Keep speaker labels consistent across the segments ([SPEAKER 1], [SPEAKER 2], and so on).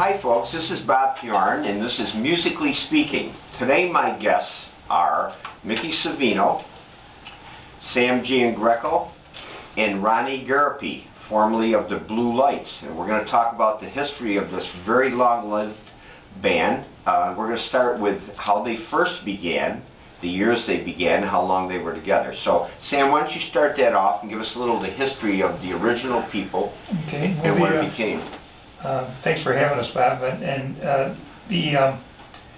[SPEAKER 1] Hi folks, this is Bob Piorun and this is Musically Speaking. Today my guests are Mickey Savino, Sam Giangreco, and Ronnie Garropy, formerly of the Blue Lights. And we're going to talk about the history of this very long-lived band. We're going to start with how they first began, the years they began, how long they were together. So Sam, why don't you start that off and give us a little of the history of the original people and what it became.
[SPEAKER 2] Thanks for having us, Bob. The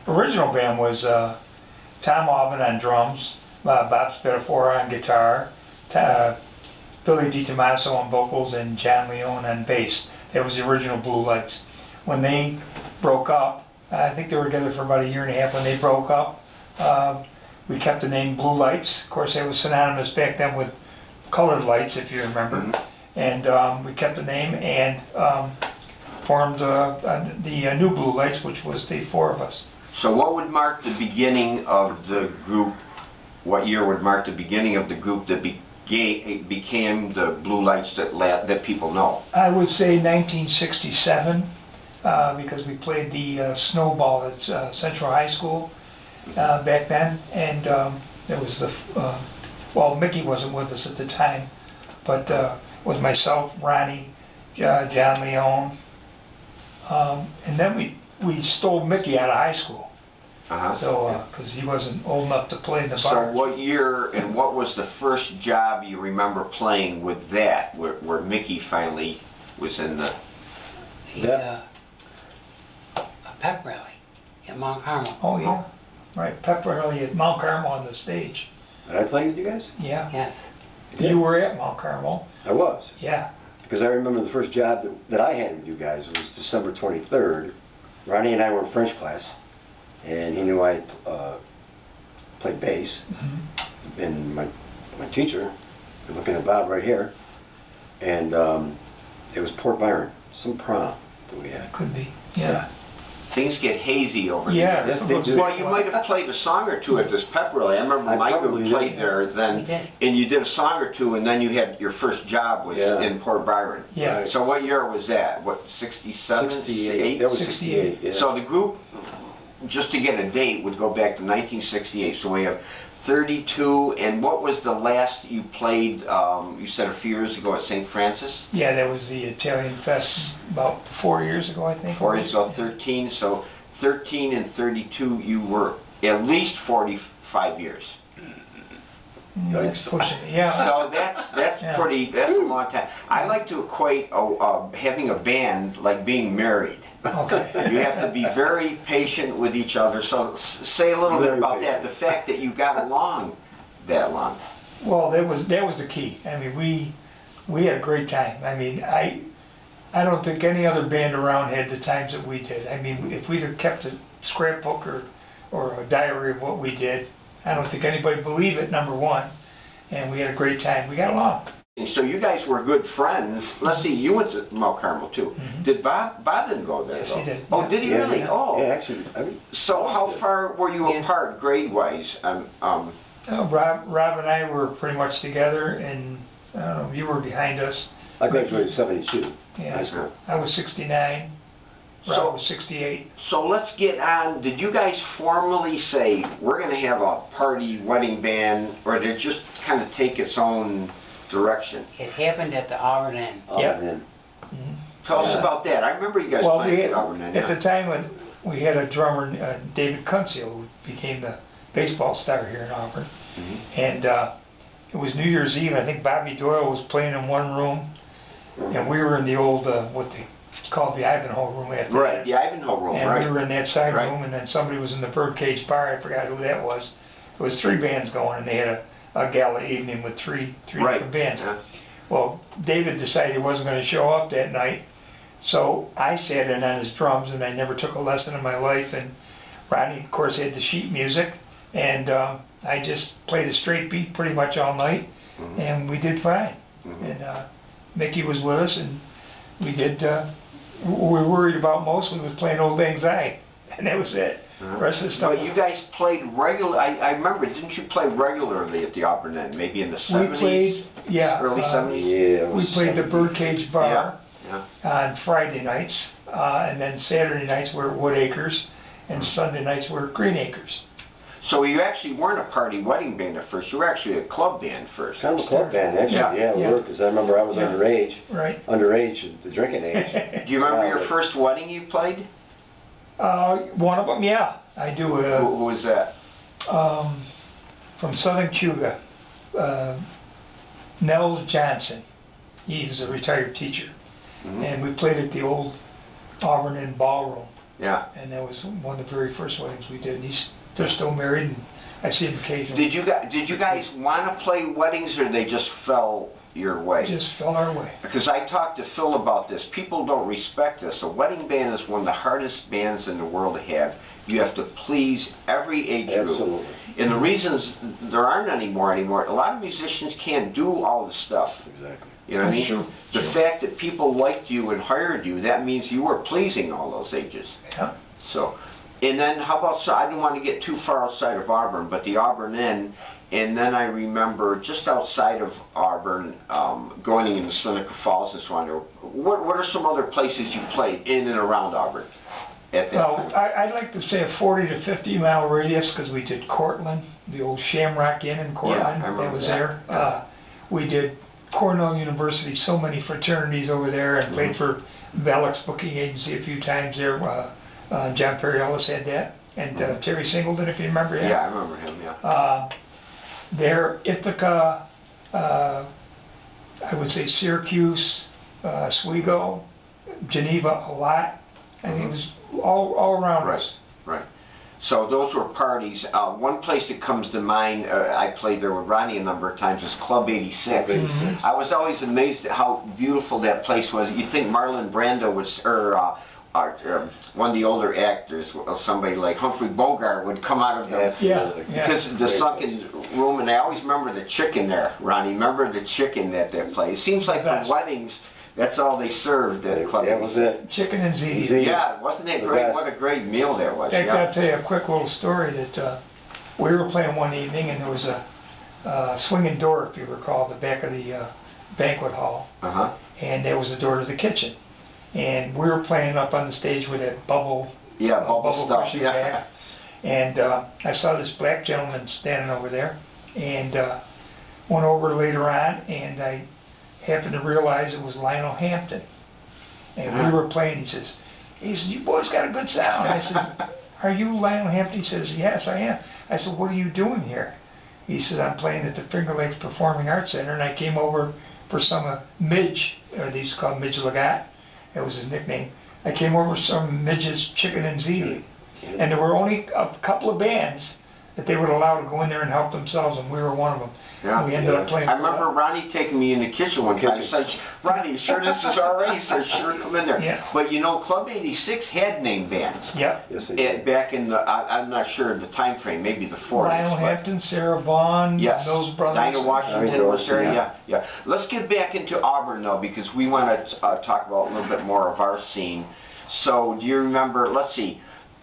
[SPEAKER 2] original band was Tom Auburn on drums, Bob Spatafora on guitar, Billy DiTomaso on vocals, and John Leone on bass. That was the original Blue Lights. When they broke up, I think they were together for about a year and a half. When they broke up, we kept the name Blue Lights. Of course, it was synonymous back then with colored lights, if you remember. Mm-hmm. And we kept the name and formed the new Blue Lights, which was the four of us.
[SPEAKER 1] So what would mark the beginning of the group? What year would mark the beginning of the group that became the Blue Lights that people know?
[SPEAKER 2] I would say 1967, because we played the Snowball at Central High School back then, and there was the well, Mickey wasn't with us at the time, but it was myself, Ronnie, John Leone. And then we stole Mickey out of high school. So, because he wasn't old enough to play in the bar.
[SPEAKER 1] So what year and what was the first job you remember playing with that, where Mickey finally was in the...
[SPEAKER 3] A pep rally at Mount Carmel.
[SPEAKER 2] Oh yeah, right, pep rally at Mount Carmel on the stage.
[SPEAKER 4] Did I play with you guys?
[SPEAKER 2] Yeah.
[SPEAKER 3] Yes.
[SPEAKER 2] You were at Mount Carmel.
[SPEAKER 4] I was.
[SPEAKER 2] Yeah.
[SPEAKER 4] Because I remember the first job that I had with you guys was December 23rd. Ronnie and I were in French class, and he knew I played bass. Mm-hmm. And my teacher, you're looking at Bob right here, and it was Port Byron, some prom that we had.
[SPEAKER 2] Could be, yeah.
[SPEAKER 1] Things get hazy over
[SPEAKER 2] here.
[SPEAKER 1] there.
[SPEAKER 4] Yes, they do.
[SPEAKER 1] Well, you might have played a song or two at this pep rally. I remember my group played there then, and you did a song or two, and then you had your first job was in Port Byron.
[SPEAKER 2] Yeah.
[SPEAKER 4] Right.
[SPEAKER 1] So what year was that? What, 67?
[SPEAKER 4] 68. That was 68. Yeah.
[SPEAKER 1] So the group, just to get a date, would go back to 1968. So we have 32, and what was the last you played, you said a few years ago at St. Francis?
[SPEAKER 2] Yeah, that was the Italian Fest about 4 years ago, I think.
[SPEAKER 1] 4 years ago, 13, so 13 and 32, you were at least 45 years.
[SPEAKER 2] That's pushing it, yeah.
[SPEAKER 1] So that's
[SPEAKER 2] Yeah.
[SPEAKER 1] that's a long time. I like to equate having a band like being married.
[SPEAKER 2] Okay.
[SPEAKER 1] You have to be very patient with each other. So say a little bit about that, the fact that you got along that long.
[SPEAKER 2] Well, that was the key. I mean, we had a great time. I mean, I don't think any other band around had the times that we did. I mean, if we'd have kept a scrapbook or a diary of what we did, I don't think anybody believed it, number one. And we had a great time. We got along.
[SPEAKER 1] And so you guys were good friends. Let's see, you went to Mount Carmel too. Mm-hmm. Did Bob didn't go there?
[SPEAKER 2] Yes,
[SPEAKER 1] though.
[SPEAKER 2] he did.
[SPEAKER 1] Oh,
[SPEAKER 2] Yeah.
[SPEAKER 1] did he really?
[SPEAKER 4] Yeah.
[SPEAKER 1] Oh.
[SPEAKER 4] Yeah, actually.
[SPEAKER 1] So how far were you apart grade-wise?
[SPEAKER 2] Rob and I were pretty much together, and you were behind us.
[SPEAKER 4] I graduated in 72.
[SPEAKER 2] Yeah.
[SPEAKER 4] High school.
[SPEAKER 2] I was 69. Rob was 68.
[SPEAKER 1] So let's get on. Did you guys formally say, we're going to have a party wedding band, or did it just kind of take its own direction?
[SPEAKER 3] It happened at the Auburn Inn.
[SPEAKER 2] Yeah.
[SPEAKER 4] Man.
[SPEAKER 1] Tell us about that. I remember you guys playing at Auburn.
[SPEAKER 2] At the time when we had a drummer, David Kunzel, who became the baseball star here in Auburn. Mm-hmm. And it was New Year's Eve. I think Bobby Doyle was playing in one room, and we were in the old, what they called the Ivanhoe room after
[SPEAKER 1] Right,
[SPEAKER 2] that.
[SPEAKER 1] the Ivanhoe room,
[SPEAKER 2] and
[SPEAKER 1] right.
[SPEAKER 2] we were in that side
[SPEAKER 1] Right.
[SPEAKER 2] room, and then somebody was in the Birdcage bar. I forgot who that was. There was three bands going, and they had a gala evening with three different bands.
[SPEAKER 1] Yeah.
[SPEAKER 2] Well, David decided he wasn't going to show up that night, so I sat in on his drums, and I never took a lesson in my life. And Ronnie, of course, had the sheet music, and I just played a straight beat pretty much all night, mm-hmm. and we did fine. Mm-hmm. And Mickey was with us, and we did. We were worried about mostly was playing Old Lang Syne, and that was it. The rest of the stuff.
[SPEAKER 1] But you guys played regular. I remember, didn't you play regularly at the Auburn Inn? Maybe in the 70s?
[SPEAKER 2] We played, yeah.
[SPEAKER 1] Early 70s?
[SPEAKER 4] Yeah.
[SPEAKER 2] We played the Birdcage Bar
[SPEAKER 1] Yeah.
[SPEAKER 2] on Friday nights. And then Saturday nights we're at Wood Acres, and Sunday nights we're at Green Acres.
[SPEAKER 1] So you actually weren't a party wedding band at first, you were actually a club band first.
[SPEAKER 4] Kind of a club band, actually, yeah, we
[SPEAKER 2] Yeah.
[SPEAKER 4] were, because I remember I was
[SPEAKER 2] Yeah.
[SPEAKER 4] underage, the drinking age.
[SPEAKER 1] Do you remember your
[SPEAKER 4] But
[SPEAKER 1] first wedding you played?
[SPEAKER 2] One of them, yeah, I do.
[SPEAKER 1] Who was that?
[SPEAKER 2] From Southern Cuba, Nels Johnson. He was a retired teacher, and we played at the old Auburn Inn Ballroom,
[SPEAKER 1] Yeah.
[SPEAKER 2] and that was one of the very first weddings we did. And they're still married, and I see him occasionally.
[SPEAKER 1] Did you guys want to play weddings, or they just fell your way?
[SPEAKER 2] Just fell our way.
[SPEAKER 1] Because I talked to Phil about this. People don't respect this. A wedding band is one of the hardest bands in the world to have. You have to please every age group.
[SPEAKER 4] Absolutely.
[SPEAKER 1] And the reasons there aren't any more anymore, a lot of musicians can't do all the stuff.
[SPEAKER 4] Exactly.
[SPEAKER 1] You know what I mean?
[SPEAKER 2] Sure,
[SPEAKER 1] The
[SPEAKER 2] sure.
[SPEAKER 1] fact that people liked you and hired you, that means you were pleasing all those ages.
[SPEAKER 2] Yeah.
[SPEAKER 1] So, and then how about, so I didn't want to get too far outside of Auburn, but the Auburn Inn, and then I remember just outside of Auburn, going into Seneca Falls and so on. What are some other places you played in and around Auburn at that
[SPEAKER 2] Well,
[SPEAKER 1] time?
[SPEAKER 2] I'd like to say a 40 to 50 mile radius, because we did Cortland, the old Shamrock Inn in Cortland,
[SPEAKER 1] I remember
[SPEAKER 2] that was
[SPEAKER 1] that.
[SPEAKER 2] there.
[SPEAKER 1] Yeah.
[SPEAKER 2] We did Cornell University, so many fraternities over there, and played for Valek's booking agency a few times there. John Perry Ellis had that, and Terry Singleton, if you remember him.
[SPEAKER 1] Yeah, I remember him, yeah.
[SPEAKER 2] There, Ithaca, I would say Syracuse, Oswego, Geneva a lot. And it was all around us.
[SPEAKER 1] Right. So those were parties. One place that comes to mind, I played there with Ronnie a number of times, was Club 86.
[SPEAKER 4] Club 86.
[SPEAKER 1] I was always amazed at how beautiful that place was. You think Marlon Brando was, or one of the older actors, somebody like Humphrey Bogart would come out of the,
[SPEAKER 4] Absolutely.
[SPEAKER 2] Yeah.
[SPEAKER 1] because the
[SPEAKER 4] Great
[SPEAKER 1] sunken
[SPEAKER 4] place.
[SPEAKER 1] room, and I always remember the chicken there, Ronnie. Remember the chicken that place? It seems like for
[SPEAKER 2] Best.
[SPEAKER 1] weddings, that's all they served at Club
[SPEAKER 4] That was
[SPEAKER 1] 86.
[SPEAKER 4] it.
[SPEAKER 2] Chicken and ziti.
[SPEAKER 4] Ziti.
[SPEAKER 1] Yeah, wasn't that
[SPEAKER 4] The
[SPEAKER 1] great?
[SPEAKER 4] best.
[SPEAKER 1] What a great meal that was.
[SPEAKER 2] In fact,
[SPEAKER 1] Yeah.
[SPEAKER 2] I'll tell you a quick little story that we were playing one evening, and there was a swinging door, if you recall, at the back of the banquet hall,
[SPEAKER 1] Uh-huh.
[SPEAKER 2] and there was a door to the kitchen. And we were playing up on the stage with that bubble,
[SPEAKER 1] Yeah, bubble stuff.
[SPEAKER 2] cushion
[SPEAKER 1] Yeah.
[SPEAKER 2] back. And I saw this black gentleman standing over there, and went over later on, and I happened to realize it was Lionel Hampton. And we were playing, he says, "You boys got a good sound." I said, "Are you Lionel Hampton?" He says, "Yes, I am." I said, "What are you doing here?" He said, "I'm playing at the Finger Lakes Performing Arts Center, and I came over for some Midge, or they used to call him Midge Legat, that was his nickname. I came over for some Midge's Chicken and Ziti." And there were only a couple of bands that they would allow to go in there and help themselves, and we were one of them.
[SPEAKER 1] Yeah.
[SPEAKER 2] We ended up playing.
[SPEAKER 1] I remember Ronnie taking me in the kitchen one time. He
[SPEAKER 4] Kitchen.
[SPEAKER 1] said, "Ronnie, you sure this is all right?" He said, "Sure, come in there."
[SPEAKER 2] Yeah.
[SPEAKER 1] But you know, Club 86 had name bands.
[SPEAKER 2] Yep.
[SPEAKER 4] Yes, they did.
[SPEAKER 1] Back in the, I'm not sure the time frame, maybe the 40s.
[SPEAKER 2] Lionel
[SPEAKER 1] but-
[SPEAKER 2] Hampton, Sarah Vaughan,
[SPEAKER 1] Yes.
[SPEAKER 2] those brothers.
[SPEAKER 1] Dinah Washington
[SPEAKER 4] Dinah
[SPEAKER 1] was there,
[SPEAKER 4] Dorsey,
[SPEAKER 1] yeah, yeah. Let's get back into Auburn though, because we want to talk about a little bit more of our scene. So do you remember, let's see,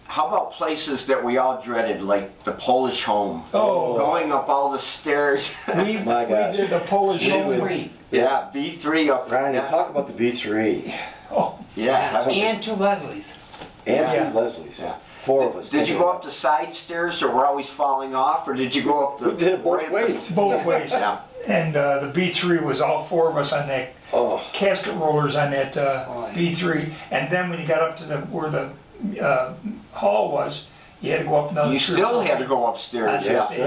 [SPEAKER 1] how about places that we all dreaded, like the Polish Home?
[SPEAKER 2] Oh.
[SPEAKER 1] Going up all the stairs.
[SPEAKER 2] We
[SPEAKER 4] My gosh.
[SPEAKER 2] did a Polish
[SPEAKER 4] We
[SPEAKER 2] home.
[SPEAKER 4] would-
[SPEAKER 3] Three.
[SPEAKER 1] Yeah, B3 up there.
[SPEAKER 4] Ryan,
[SPEAKER 1] Yeah.
[SPEAKER 4] talk about the B3
[SPEAKER 2] Oh,
[SPEAKER 1] Yeah.
[SPEAKER 3] And two Leslies.
[SPEAKER 4] and
[SPEAKER 2] Yeah.
[SPEAKER 4] two Leslies.
[SPEAKER 1] Yeah.
[SPEAKER 4] Four of us.
[SPEAKER 1] Did you go up the side stairs or were always falling off, or did you go up the?
[SPEAKER 4] We did it both
[SPEAKER 1] right-
[SPEAKER 4] ways.
[SPEAKER 2] both ways.
[SPEAKER 1] Yeah.
[SPEAKER 2] And the B3 was all four of us on that
[SPEAKER 4] Oh,
[SPEAKER 2] casket rollers on that
[SPEAKER 3] Boy.
[SPEAKER 2] B3. And then when you got up to where the hall was, you had to go up another.
[SPEAKER 1] You
[SPEAKER 2] three
[SPEAKER 1] still
[SPEAKER 2] or
[SPEAKER 1] had to
[SPEAKER 2] four
[SPEAKER 1] go upstairs.
[SPEAKER 2] on
[SPEAKER 1] Yeah.
[SPEAKER 2] stage.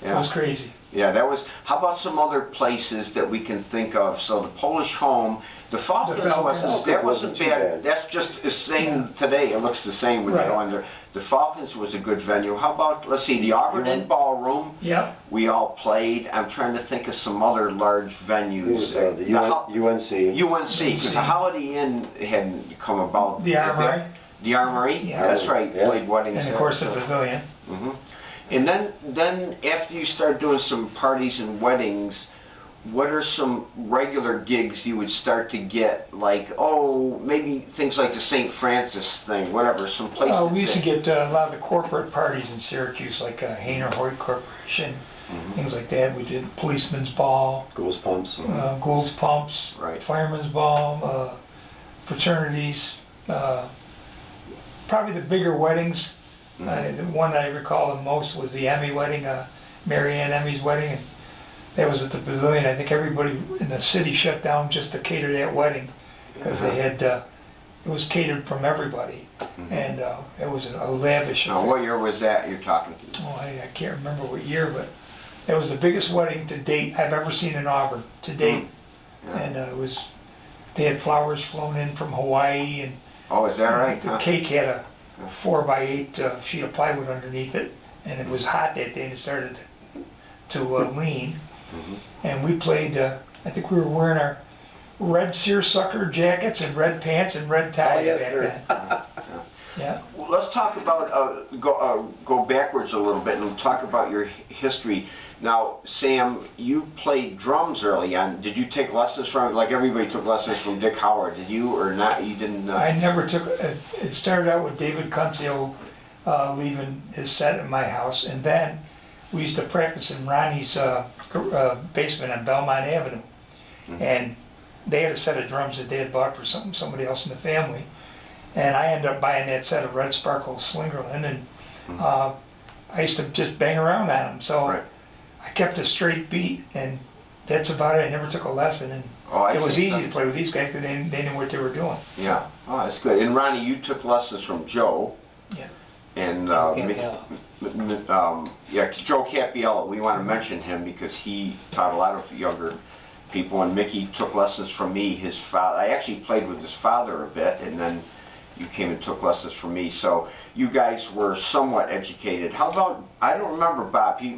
[SPEAKER 2] It
[SPEAKER 1] Yeah.
[SPEAKER 2] was crazy.
[SPEAKER 1] Yeah, that was. How about some other places that we can think of? So the Polish Home, the Falcons,
[SPEAKER 2] Falcons.
[SPEAKER 1] that wasn't
[SPEAKER 4] too
[SPEAKER 1] bad.
[SPEAKER 4] bad.
[SPEAKER 1] That's just the same today. It looks the same when you go
[SPEAKER 2] Right.
[SPEAKER 1] in there. The Falcons was a good venue. How about, let's see, the Auburn Inn Ballroom?
[SPEAKER 2] Yep.
[SPEAKER 1] We all played. I'm trying to think of some other large
[SPEAKER 4] it
[SPEAKER 1] venues.
[SPEAKER 4] was the UNC.
[SPEAKER 1] UNC, because the Holiday Inn hadn't come about.
[SPEAKER 2] The Armory.
[SPEAKER 1] The Armory,
[SPEAKER 2] Yeah.
[SPEAKER 1] that's right.
[SPEAKER 4] Yeah.
[SPEAKER 1] Played weddings
[SPEAKER 2] And of
[SPEAKER 1] there,
[SPEAKER 2] course the
[SPEAKER 1] so.
[SPEAKER 2] pavilion.
[SPEAKER 1] And then after you start doing some parties and weddings, what are some regular gigs you would start to get? Like, oh, maybe things like the St. Francis thing, whatever, some places.
[SPEAKER 2] We used to
[SPEAKER 1] that-
[SPEAKER 2] get a lot of the corporate parties in Syracuse, like Hainer Hoyt Corporation, things like that. We did Policeman's Ball,
[SPEAKER 4] Goose Pumps.
[SPEAKER 2] Gould's Pumps,
[SPEAKER 1] Right.
[SPEAKER 2] Fireman's Ball, fraternities. Probably the bigger weddings. The one that I recall the most was the Emmy wedding, Mary Ann Emmy's wedding. And that was at the Pavilion. I think everybody in the city shut down just to cater that wedding because they had, it was catered from everybody. And it was a lavish
[SPEAKER 1] Now,
[SPEAKER 2] affair.
[SPEAKER 1] what year was that you're talking?
[SPEAKER 2] Oh, I can't remember what year, but it was the biggest wedding to date I've ever seen in Auburn, to date.
[SPEAKER 1] Yeah.
[SPEAKER 2] And they had flowers flown in from Hawaii, and
[SPEAKER 1] Oh, is that right?
[SPEAKER 2] the
[SPEAKER 1] Huh?
[SPEAKER 2] cake had a 4x8 sheet of plywood underneath it, and it was hot that day and it started to lean. And we played, I think we were wearing our red seersucker jackets and red pants and red ties
[SPEAKER 4] yes,
[SPEAKER 2] back
[SPEAKER 4] sir.
[SPEAKER 2] then. Yeah.
[SPEAKER 1] Well, let's talk about, go backwards a little bit and talk about your history. Now, Sam, you played drums early on. Did you take lessons from, like everybody took lessons from Dick Howard, did you or not? You didn't?
[SPEAKER 2] I never took, it started out with David Kunzio leaving his set at my house, and then we used to practice in Ronnie's basement on Belmont Avenue. And they had a set of drums that they had bought for somebody else in the family. And I ended up buying that set of Red Sparkle Slingerland, and I used to just bang around on them. So
[SPEAKER 1] Right.
[SPEAKER 2] I kept a straight beat, and that's about it. I never took a lesson, and
[SPEAKER 1] Oh, I
[SPEAKER 2] it was
[SPEAKER 1] see.
[SPEAKER 2] easy to play with these guys because they knew what they were doing.
[SPEAKER 1] Yeah. Oh, that's good. And Ronnie, you took lessons from Joe.
[SPEAKER 2] Yeah.
[SPEAKER 1] And
[SPEAKER 3] Capiello.
[SPEAKER 1] yeah, Joe Capiello. We want to mention him because he taught a lot of younger people. And Mickey took lessons from me. His father. I actually played with his father a bit, and then you came and took lessons from me. So you guys were somewhat educated. How about, I don't remember Bob. He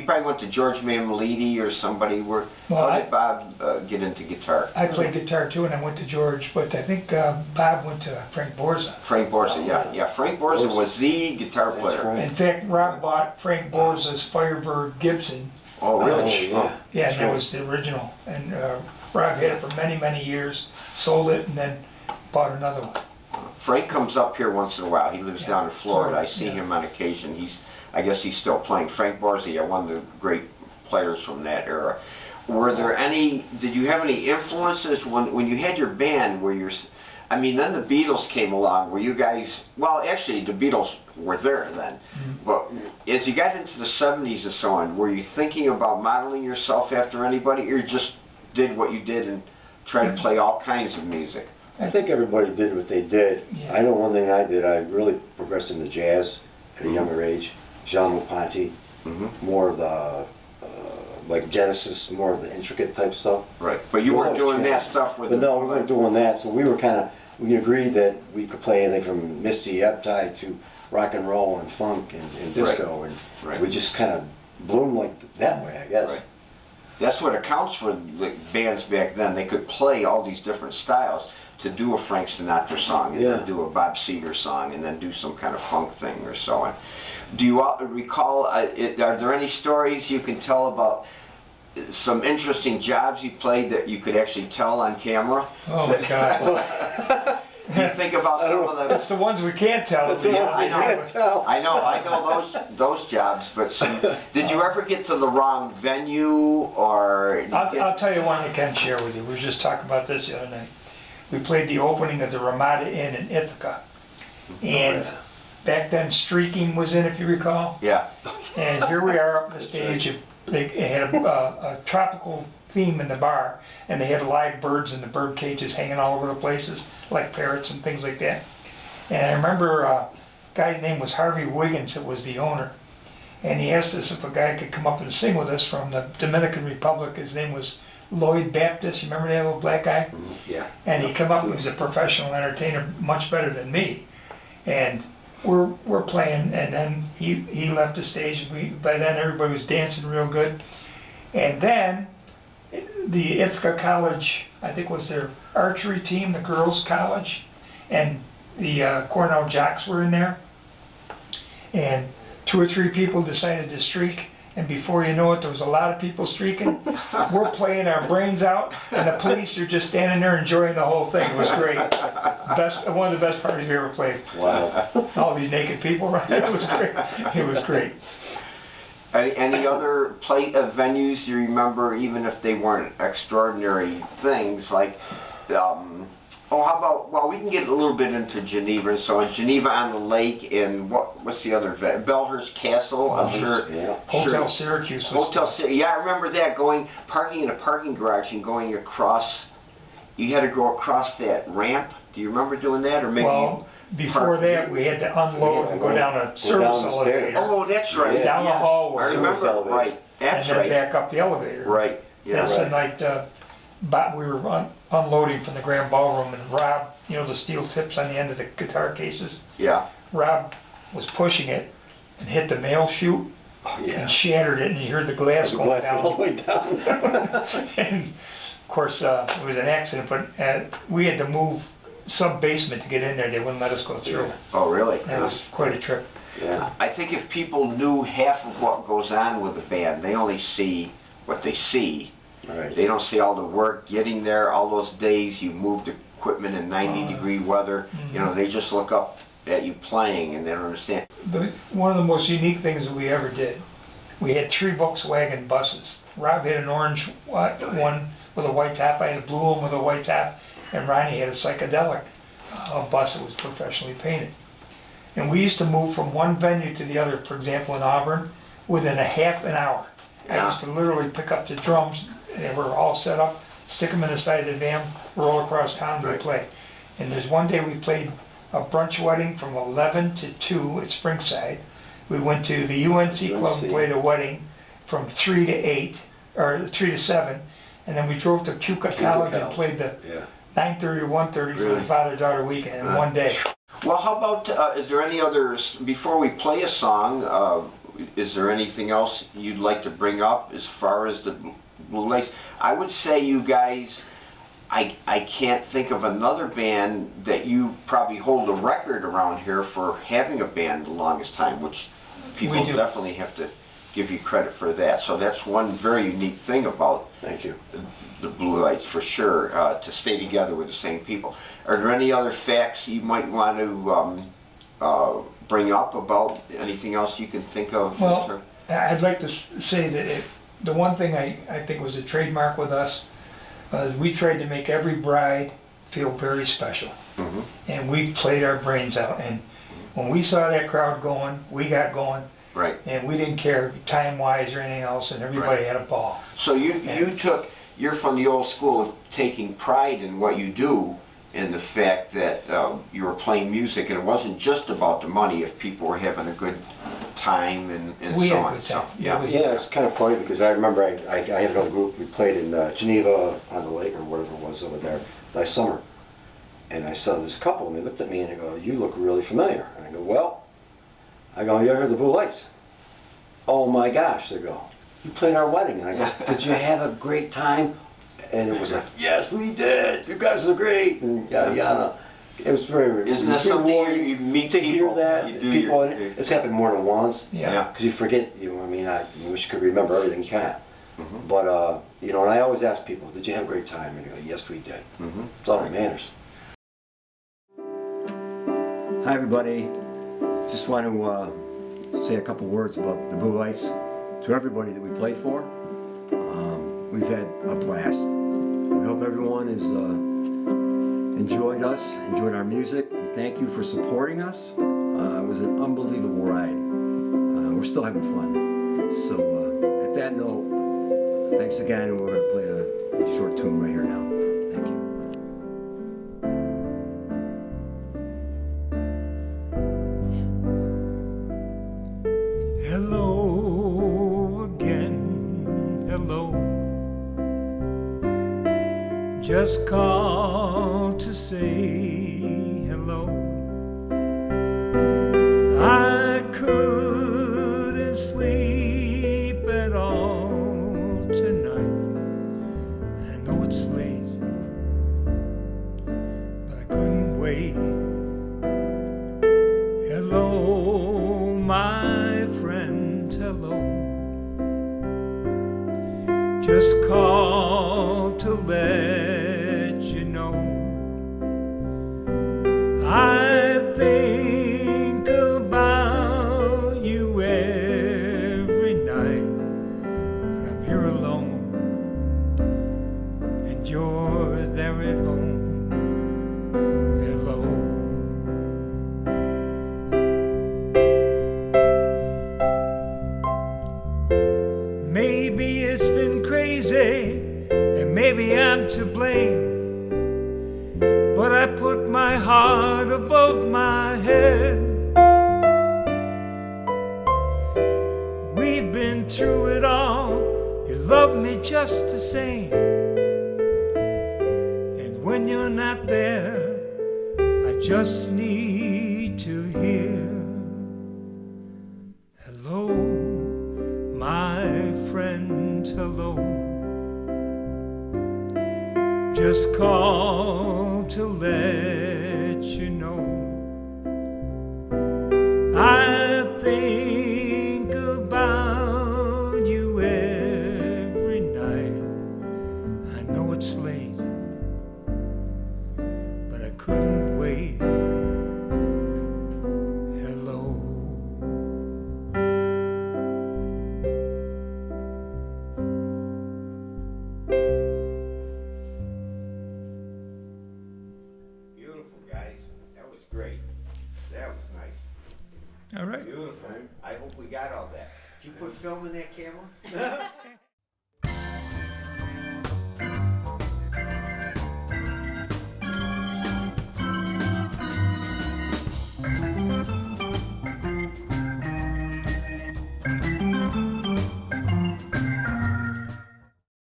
[SPEAKER 1] probably went to George Mammoliti or somebody.
[SPEAKER 2] Well,
[SPEAKER 1] How did Bob get into guitar?
[SPEAKER 2] I played guitar too, and I went to George, but I think Bob went to Frank Borza.
[SPEAKER 1] Frank Borza, yeah. Frank Borza was the guitar player.
[SPEAKER 4] That's right.
[SPEAKER 2] In fact, Rob bought Frank Borza's Firebird Gibson.
[SPEAKER 1] Oh, really?
[SPEAKER 4] Oh, yeah.
[SPEAKER 2] Yeah,
[SPEAKER 4] That's
[SPEAKER 2] and that
[SPEAKER 4] right.
[SPEAKER 2] was the original. And Rob had it for many, many years, sold it, and then bought another one.
[SPEAKER 1] Frank comes up here once in a while. He lives
[SPEAKER 2] Yeah,
[SPEAKER 1] down in Florida. I see
[SPEAKER 2] yeah.
[SPEAKER 1] him on occasion. I guess he's still playing. Frank Borza, one of the great players from that era. Did you have any influences when you had your band where then the Beatles came along. Were you guys, well, actually the Beatles were there then. But as you got into the 70s and so on, were you thinking about modeling yourself after anybody, or you just did what you did and tried to play all kinds of music?
[SPEAKER 4] I think everybody did what they did.
[SPEAKER 2] Yeah.
[SPEAKER 4] I know one thing I did, I really progressed into jazz at a younger age. Jean Ponty, more of the, like Genesis, more of the intricate type stuff.
[SPEAKER 1] Right. But you weren't doing that
[SPEAKER 4] Jazz.
[SPEAKER 1] stuff with
[SPEAKER 4] But no, we weren't doing that, so we were we agreed that we could play anything from Misty Uptight to rock and roll and funk and disco, and
[SPEAKER 1] Right.
[SPEAKER 4] we just kind of bloomed like that way, I guess.
[SPEAKER 1] Right. That's what accounts for the bands back then. They could play all these different styles to do a Frank Sinatra song, and
[SPEAKER 4] Yeah.
[SPEAKER 1] then do a Bob Seger song, and then do some kind of funk thing or so on. Do you recall, are there any stories you can tell about some interesting jobs you played that you could actually tell on camera?
[SPEAKER 2] Oh my God.
[SPEAKER 1] Do you think about some of
[SPEAKER 2] That's
[SPEAKER 1] them?
[SPEAKER 2] the ones we can't tell.
[SPEAKER 4] That's the
[SPEAKER 1] Yeah,
[SPEAKER 4] ones
[SPEAKER 1] I
[SPEAKER 4] we
[SPEAKER 1] know.
[SPEAKER 4] can't tell.
[SPEAKER 1] I know those jobs, but did you ever get to the wrong venue, or?
[SPEAKER 2] I'll tell you one I can share with you. We were just talking about this the other night. We played the opening of the Ramada Inn in Ithaca. And back then streaking was in, if you recall.
[SPEAKER 1] Yeah.
[SPEAKER 2] And here we are up on the stage. They had a tropical theme in the bar, and they had live birds in the bird cages hanging all over the places, like parrots and things like that. And I remember a guy's name was Harvey Wiggins, that was the owner. And he asked us if a guy could come up and sing with us from the Dominican Republic. His name was Lloyd Baptist. You remember that little black guy?
[SPEAKER 4] Yeah.
[SPEAKER 2] And he come up, he was a professional entertainer, much better than me. And we're playing, and then he left the stage. By then everybody was dancing real good. And then the Ithaca College, I think was their archery team, the girls' college, and the Cornell Jocks were in there. And 2 or 3 people decided to streak, and before you know it, there was a lot of people streaking. We're playing our brains out, and the police are just standing there enjoying the whole thing. It was great. One of the best parties we ever played.
[SPEAKER 4] Wow.
[SPEAKER 2] All these naked people, it was great. It was great.
[SPEAKER 1] Any other venues you remember, even if they weren't extraordinary things, like Oh, how about, well, we can get a little bit into Geneva. So Geneva on the Lake and what's the other event? Belhurst Castle, I'm sure.
[SPEAKER 4] Yeah.
[SPEAKER 2] Hotel Syracuse.
[SPEAKER 1] Hotel Syracuse. Yeah, I remember that, parking in a parking garage and going across, you had to go across that ramp. Do you remember doing that? Or maybe
[SPEAKER 2] Well, before that, we had to unload and go down a service
[SPEAKER 4] down the stairs.
[SPEAKER 2] elevator.
[SPEAKER 1] Oh, that's right.
[SPEAKER 4] Yeah.
[SPEAKER 2] Down the
[SPEAKER 1] Yes.
[SPEAKER 2] hallway.
[SPEAKER 1] I remember,
[SPEAKER 4] Service elevator.
[SPEAKER 1] right. That's
[SPEAKER 2] and then
[SPEAKER 1] right.
[SPEAKER 2] back up the elevator.
[SPEAKER 1] Right. Yeah.
[SPEAKER 2] That's the night we were unloading from the Grand Ballroom, and Rob, you know, the steel tips on the end of the guitar cases,
[SPEAKER 1] Yeah.
[SPEAKER 2] Rob was pushing it and hit the mail chute
[SPEAKER 4] Oh, yeah.
[SPEAKER 2] and shattered it, and you heard the glass
[SPEAKER 4] The
[SPEAKER 2] going
[SPEAKER 4] glass
[SPEAKER 2] down.
[SPEAKER 4] all the way down.
[SPEAKER 2] And of course, it was an accident, but we had to move sub-basement to get in there. They wouldn't let us go through.
[SPEAKER 1] Oh, really?
[SPEAKER 2] It was quite a trip.
[SPEAKER 4] Yeah.
[SPEAKER 1] I think if people knew half of what goes on with the band, they only see what they see.
[SPEAKER 4] Right.
[SPEAKER 1] They don't see all the work getting there, all those days you moved equipment in 90-degree weather. You know, they just look up at you playing and they don't understand.
[SPEAKER 2] One of the most unique things that we ever did, we had 3 Volkswagen buses. Rob had an orange one with a white top, I had a blue one with a white top, and Ronnie had a psychedelic bus that was professionally painted. And we used to move from one venue to the other, for example in Auburn, within a half an hour. I
[SPEAKER 1] Yeah.
[SPEAKER 2] used to literally pick up the drums, and they were all set up, stick them in the side of the van, roll across town to play. And there's one day we played a brunch wedding from 11 to 2 at Springside. We went to the UNC Club and played a wedding from 3 to 8, or 3 to 7, and then we drove to Cuca College and played the
[SPEAKER 4] Yeah.
[SPEAKER 2] 9:30 to 1:30 for
[SPEAKER 1] Really?
[SPEAKER 2] the father-daughter weekend in one day.
[SPEAKER 1] Well, how about, is there any others, before we play a song, is there anything else you'd like to bring up as far as the Blue Lights? I would say you guys, I can't think of another band that you probably hold a record around here for having a band the longest time, which people
[SPEAKER 2] We do.
[SPEAKER 1] definitely have to give you credit for that. So that's one very unique thing about
[SPEAKER 4] Thank you.
[SPEAKER 1] the Blue Lights, for sure, to stay together with the same people. Are there any other facts you might want to bring up about anything else you can think of?
[SPEAKER 2] Well, I'd like to say that the one thing I think was a trademark with us was we tried to make every bride feel very special.
[SPEAKER 1] Mhm.
[SPEAKER 2] And we played our brains out. And when we saw that crowd going, we got going.
[SPEAKER 1] Right.
[SPEAKER 2] And we didn't care time-wise or anything else, and everybody had a ball.
[SPEAKER 1] So you're from the old school of taking pride in what you do, and the fact that you were playing music, and it wasn't just about the money if people were having a good time and
[SPEAKER 2] We
[SPEAKER 1] so
[SPEAKER 2] had a
[SPEAKER 1] on.
[SPEAKER 2] good time.
[SPEAKER 1] Yeah.
[SPEAKER 2] It was-
[SPEAKER 4] Yeah, it's kind of funny because I remember I had another group, we played in Geneva on the lake or whatever it was over there last summer. And I saw this couple and they looked at me and they go, "You look really familiar." And I go, "Well," you ever heard the Blue Lights? "Oh my gosh," they go, "You played our wedding." And I go, "Did you have a great time?" And it was like, "Yes, we did. You guys are great," and yada yada. It was very.
[SPEAKER 1] Isn't that something you meet
[SPEAKER 4] to
[SPEAKER 1] people?
[SPEAKER 4] hear that
[SPEAKER 1] You do
[SPEAKER 4] people?
[SPEAKER 1] your-
[SPEAKER 4] And it's happened more than once.
[SPEAKER 2] Yeah.
[SPEAKER 4] Because you forget, I mean, I wish you could remember everything you can. But, and I always ask people, "Did you have a great time?" And they go, "Yes, we did." It's all that matters. Hi, everybody. Just want to say a couple words about the Blue Lights. To everybody that we played for, we've had a blast. We hope everyone has enjoyed us, enjoyed our music. We thank you for supporting us. It was an unbelievable ride. We're still having fun. So at that note, thanks again, and we're going to play a short tune right here now. Thank you.
[SPEAKER 2] Hello again, hello. Just called to say hello. I couldn't sleep at all tonight. I know it's late, but I couldn't wait. Hello, my friend, hello. Just called to let you know I think about you every night when I'm here alone and you're there at home. just the same. And when you're not there, I just need to hear, hello, my friend, hello. Just call to let you know I think about you every night. I know it's late, but I couldn't wait. Hello.
[SPEAKER 1] Beautiful, guys. That was great. That was nice.
[SPEAKER 2] All right.
[SPEAKER 1] Beautiful. I hope we got all that. Did you put film in that camera?